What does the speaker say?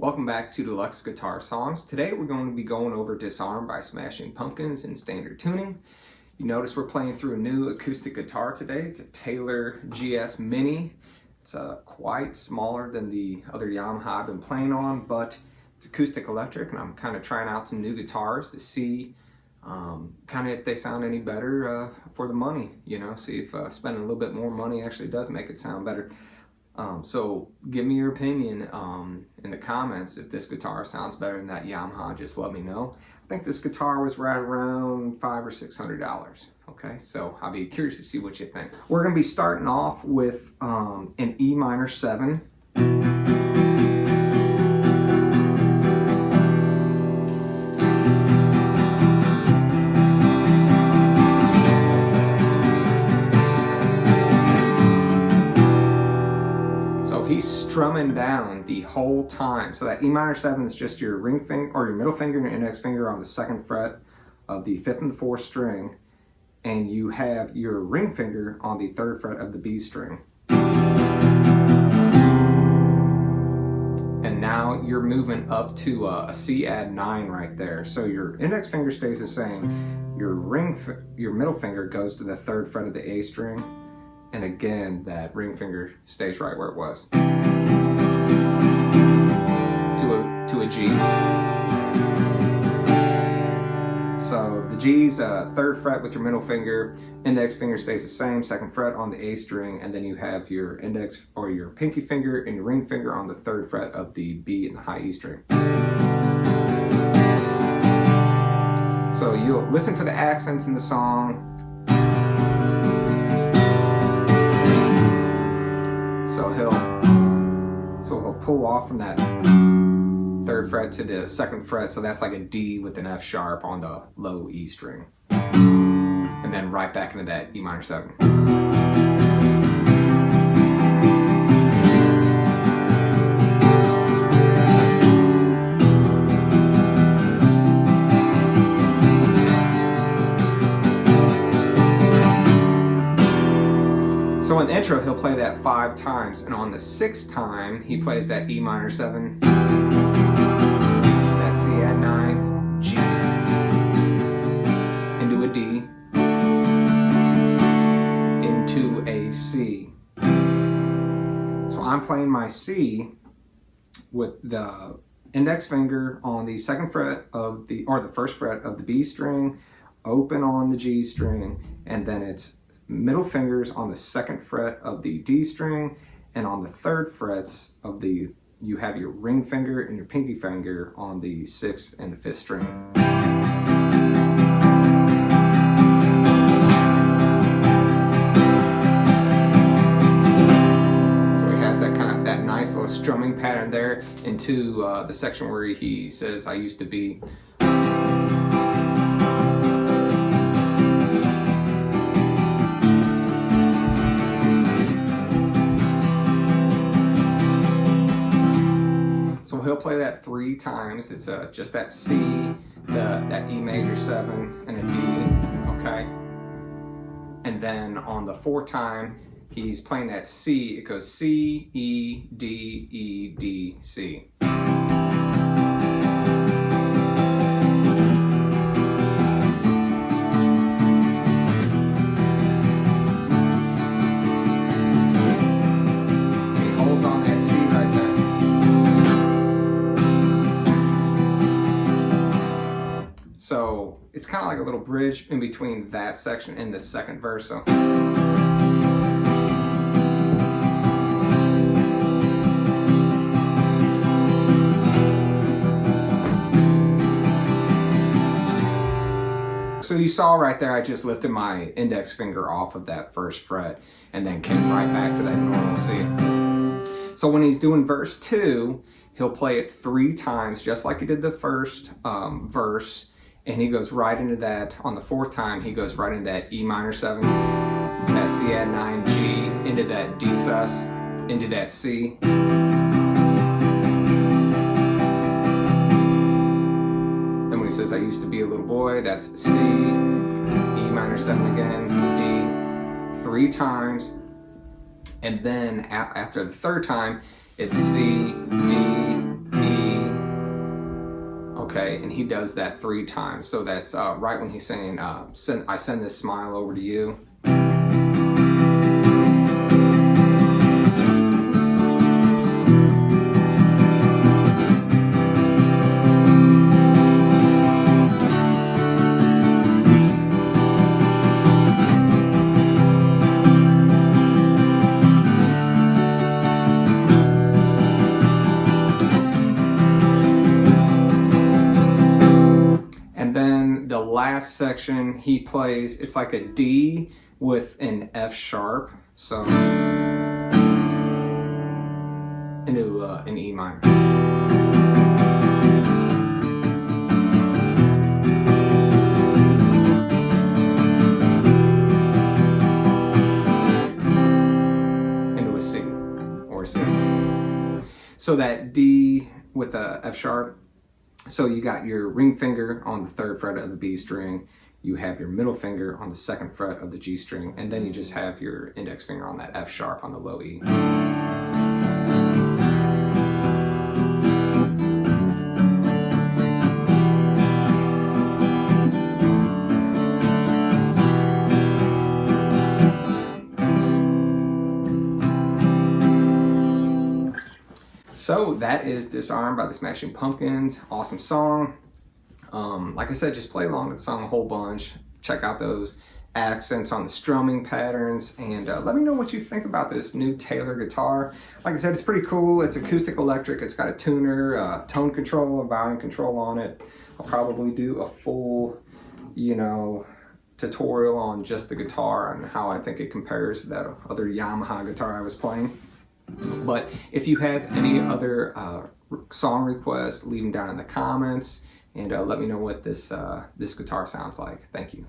Welcome back to Deluxe Guitar Songs. Today we're going to be going over Disarm by Smashing Pumpkins in standard tuning. You notice we're playing through a new acoustic guitar today. It's a Taylor GS Mini. It's quite smaller than the other Yamaha I've been playing on, but it's acoustic electric, and I'm kind of trying out some new guitars to see kind of if they sound any better for the money, see if spending a little bit more money actually does make it sound better. So give me your opinion in the comments. If this guitar sounds better than that Yamaha, just let me know. I think this guitar was right around $500 or $600. Okay, so I'll be curious to see what you think. We're going to be starting off with an E minor 7. He's strumming down the whole time. So that E minor 7 is just your ring finger or your middle finger and your index finger on the 2nd fret of the 5th and the 4th string, and you have your ring finger on the 3rd fret of the B string. And now you're moving up to a C add 9 right there. So your index finger stays the same. Your middle finger goes to the 3rd fret of the A string. And again, that ring finger stays right where it was. To a G. So the G's 3rd fret with your middle finger, index finger stays the same, 2nd fret on the A string, and then you have your index or your pinky finger and your ring finger on the 3rd fret of the B and the high E string. So you'll listen for the accents in the song. So he'll pull off from that 3rd fret to the 2nd fret, so that's like a D with an F sharp on the low E string. And then right back into that E minor 7. So in the intro, he'll play that 5 times, and on the 6th time, he plays that E minor 7, that C add 9, G, into a D, into a C. So I'm playing my C with the index finger on the 2nd fret of the 1st fret of the B string, open on the G string, and then it's middle fingers on the 2nd fret of the D string, and on the 3rd frets of you have your ring finger and your pinky finger on the 6th and the 5th string. So he has that nice little strumming pattern there into the section where he says, "I used to be." He'll play that 3 times. It's just that C, that E major 7, and a D, okay? And then on the 4th time, he's playing that C. It goes C, E, D, E, D, C. So it's kind of like a little bridge in between that section and the 2nd verse. So you saw right there, I just lifted my index finger off of that 1st fret and then came right back to that normal C. So when he's doing verse 2, he'll play it 3 times, just like he did the first verse. And he goes right into that, on the 4th time, he goes right into that E minor 7, that C add 9, G, into that D sus, into that C. Then when he says, "I used to be a little boy," that's C, E minor 7 again, D, 3 times. And then after the 3rd time, it's C, D, E, Okay, and he does that 3 times. So that's right when he's saying, I send this smile over to you. And then the last section he plays, it's like a D with an F sharp, so into an E minor. Into a C or a C. So that D with a F sharp. So you got your ring finger on the 3rd fret of the B string, you have your middle finger on the 2nd fret of the G string, and then you just have your index finger on that F sharp on the low E. So that is Disarm by the Smashing Pumpkins. Awesome song. Like I said, just play along with the song a whole bunch. Check out those accents on the strumming patterns, and let me know what you think about this new Taylor guitar. Like I said, it's pretty cool. It's acoustic electric. It's got a tuner, tone control, a volume control on it. I'll probably do a full, tutorial on just the guitar and how I think it compares to that other Yamaha guitar I was playing. But if you have any other song requests, leave them down in the comments, and let me know what this guitar sounds like. Thank you.